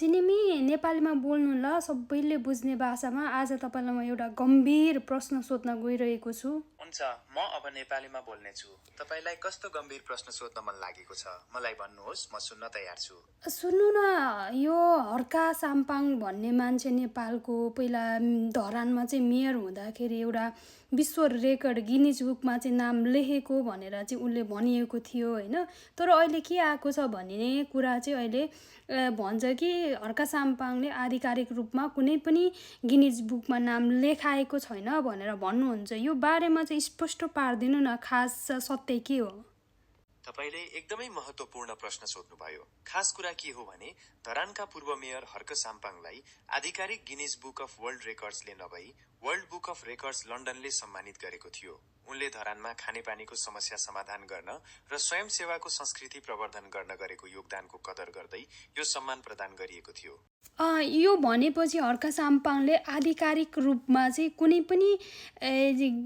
जिनिमी नेपालीमा बोल्नु ल सबैले बुझ्ने भाषामा। आज तपाईँलाई म एउटा गम्भीर प्रश्न सोध्न गइरहेको छु। हुन्छ, म अब नेपालीमा बोल्ने छु। तपाईलाई कस्तो गम्भीर प्रश्न सोध्न मन लागेको छ मलाई भन्नुहोस्, म सुन्न तयार छु। सुन्नु न, यो हर्का साम्पाङ भन्ने मान्छे नेपालको पहिला धरानमा चाहिँ मेयर हुँदाखेरि एउटा विश्व रेकर्ड गिनिज बुकमा चाहिँ नाम लेखेको भनेर चाहिँ उसले भनिएको थियो होइन। तर अहिले के आएको छ भन्ने कुरा चाहिँ अहिले भन्छ कि हर्का साम्पाङले आधिकारिक रूपमा कुनै पनि गिनिज बुकमा नाम लेखाएको छैन भनेर भन्नुहुन्छ। यो बारेमा चाहिँ स्पष्ट पारिदिनु न, खास सत्य के हो? तपाईले एकदमै महत्त्वपूर्ण प्रश्न सोध्नुभयो। खास कुरा के हो भने धरानका पूर्व मेयर हर्क साम्पाङलाई आधिकारिक गिनिज बुक अफ वर्ल्ड रेकर्ड्सले नभई वर्ल्ड बुक अफ रेकर्ड्स लन्डनले सम्मानित गरेको थियो। उनले धरानमा खानेपानीको समस्या समाधान गर्न र स्वयंसेवाको संस्कृति प्रवर्धन गर्न गरेको योगदानको कदर गर्दै यो सम्मान प्रदान गरिएको थियो। यो भनेपछि हर्का साम्पाङले आधिकारिक रूपमा चाहिँ कुनै पनि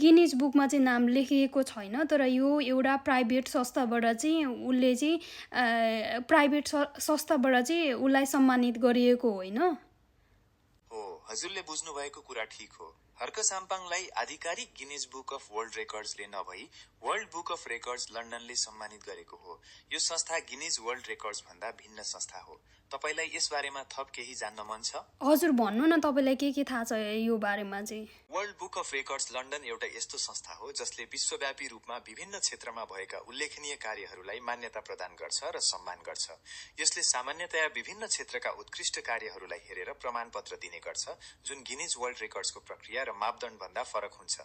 गिनिज बुकमा चाहिँ नाम लेखिएको छैन, तर यो एउटा प्राइभेट संस्थाबाट चाहिँ उसले चाहिँ प्राइभेट संस्थाबाट चाहिँ उसलाई सम्मानित गरिएको होइन। हो, हजुरले बुझ्नुभएको कुरा ठिक हो। हर्क साम्पाङलाई आधिकारिक गिनिज बुक अफ वर्ल्ड रेकर्ड्सले नभई वर्ल्ड बुक अफ रेकर्ड्स लन्डनले सम्मानित गरेको हो। यो संस्था गिनिज वर्ल्ड रेकर्ड्स भन्दा भिन्न संस्था हो। तपाईलाई यस बारेमा थप केही जान्न मन छ? हजुर भन्नु न, तपाईँलाई के थाहा छ यो बारेमा चाहिँ? World book of records London एउटा यस्तो संस्था हो जसले विश्वव्यापी रूपमा विभिन्न क्षेत्रमा भएका उल्लेखनीय कार्यहरूलाई मान्यता प्रदान गर्छ र सम्मान गर्छ। यसले सामान्यतया विभिन्न क्षेत्रका उत्कृष्ट कार्यहरूलाई हेरेर प्रमाणपत्र दिने गर्छ, जुन गिनिज वर्ल्ड रेकर्ड्सको प्रक्रिया र मापदण्ड भन्दा फरक हुन्छ।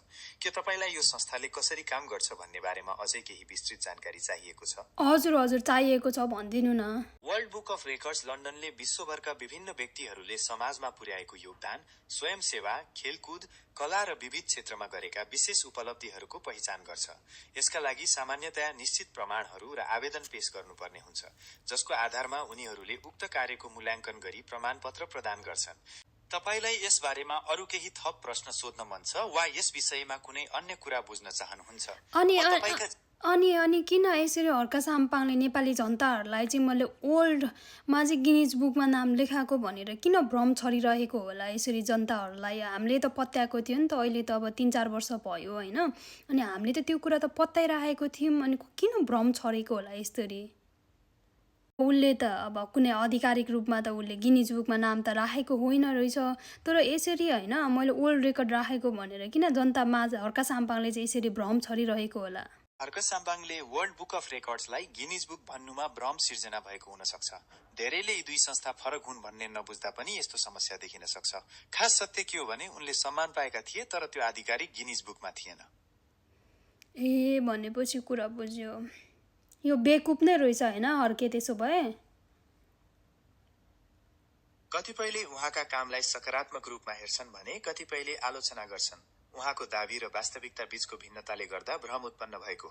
के तपाईलाई यो संस्थाले कसरी काम गर्छ भन्ने बारेमा अझै केही विस्तृत जानकारी चाहिएको छ? हजुर चाहिएको छ, भनिदिनु न। वर्ल्ड बुक अफ रेकर्ड्स लन्डनले विश्वभरका विभिन्न व्यक्तिहरूले समाजमा पुर्याएको योगदान, स्वयंसेवा, खेलकुद, कला र विविध क्षेत्रमा गरेका विशेष उपलब्धिहरूको पहिचान गर्छ। यसका लागि सामान्यतया निश्चित प्रमाणहरू र आवेदन पेश गर्नुपर्ने हुन्छ, जसको आधारमा उनीहरूले उक्त कार्यको मूल्याङ्कन गरी प्रमाणपत्र प्रदान गर्छन्। तपाईलाई यस बारेमा अरू केही थप प्रश्न सोध्न मन छ वा यस विषयमा कुनै अन्य कुरा बुझ्न चाहनुहुन्छ? अनि किन यसरी हर्का साम्पाङले नेपाली जनताहरूलाई चाहिँ मैले ओल्डमा चाहिँ गिनिज बुकमा नाम लेखाएको भनेर किन भ्रम छरिरहेको होला यसरी जनताहरूलाई? हामीले त पत्याएको थियो नि त, अहिले त अब 3-4 वर्ष भयो होइन। अनि हामीले त त्यो कुरा त पत्याइराखेको थियौँ, अनि किन भ्रम छरेको होला यसरी? उसले त अब कुनै आधिकारिक रूपमा त उसले गिनिज बुकमा नाम त राखेको होइन रहेछ। तर यसरी होइन, मैले ओल्ड रेकर्ड राखेको भनेर किन जनतामाझ हर्का साम्पाङले चाहिँ यसरी भ्रम छरिरहेको होला? हर्क साम्पाङले वर्ल्ड बुक अफ रेकर्ड्सलाई गिनिज बुक भन्नुमा भ्रम सिर्जना भएको हुन सक्छ। धेरैले यी दुई संस्था फरक हुन् भन्ने नबुझ्दा पनि यस्तो समस्या देखिन सक्छ। खास सत्य के हो भने उनले सम्मान पाएका थिए, तर त्यो आधिकारिक गिनिज बुकमा थिएन। ए भनेपछि कुरा बुझ्यो। यो बेकुप नै रहेछ होइन हर्के त्यसो भए? कतिपयले उहाँका कामलाई सकारात्मक रूपमा हेर्छन् भने कतिपयले आलोचना गर्छन्। उहाँको दाबी र वास्तविकता बीचको भिन्नताले गर्दा भ्रम उत्पन्न भएको